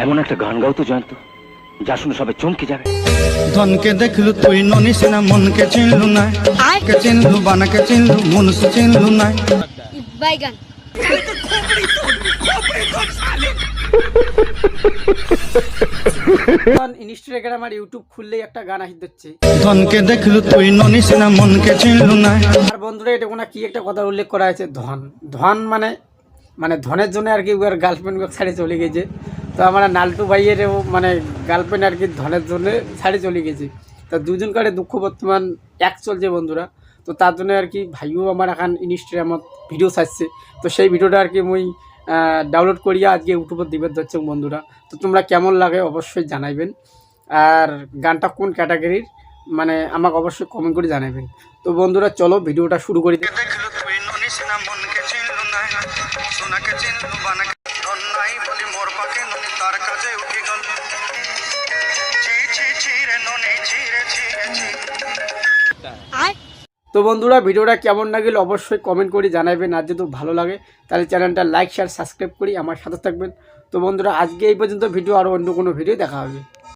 এমন একটা গান গাও তো জয়ন্ত, যা শুনে সবাই চমকে যাবে। ধনকে দেখলু তুই ননিস না, মনকে চিনলু না, কে চিনলু বানাকে চিনলু, মনুষ চিনলু না। বাইগান ইনস্টাগ্রাম আর ইউটিউব খুললেই একটা গান আসি দিচ্ছে, ধনকে দেখলু তুই ননিস না, মনকে চিনলু না। আর বন্ধুরা এটা কোনো কি একটা কথা উল্লেখ করা হয়েছে, ধন ধন মানে মানে ধনের জন্য আর কি ওর গার্লফ্রেন্ড ছাড়ে চলে গেছে। তো আমরা নালটু ভাইয়ের মানে গার্লফ্রেন্ড আর কি ধনের জন্য ছাড়ে চলে গেছে। তা দুজনকারে দুঃখ বর্তমান এক চলছে বন্ধুরা। তো তার জন্য আর কি ভাইও আমার এখন ইনস্টাগ্রামত ভিডিও ছাড়ছে। তো সেই ভিডিওটা আর কি মুই ডাউনলোড করিয়া আজকে ইউটিউবে দিবে যাচ্ছে বন্ধুরা। তো তোমরা কেমন লাগে অবশ্যই জানাইবেন, আর গানটা কোন ক্যাটাগরির মানে আমাকে অবশ্যই কমেন্ট করে জানাবেন। তো বন্ধুরা চলো ভিডিওটা শুরু করি। দেখলু তুই ননিস না, মনকে চিনলু না, সোনাকে চিনলু বানাকে ধন নাই বলি মোর পাকে ননি তার কাছে উঠি গল। ছি ছি ছি রে ননি, ছি রে ছি রে ছি। তো বন্ধুরা ভিডিওটা কেমন লাগলে অবশ্যই কমেন্ট করে জানাবেন, আর যদি ভালো লাগে তাহলে চ্যানেলটা লাইক শেয়ার সাবস্ক্রাইব করি আমার সাথে থাকবেন। তো বন্ধুরা আজকে এই পর্যন্ত ভিডিও, আর অন্য কোনো ভিডিও দেখা হবে।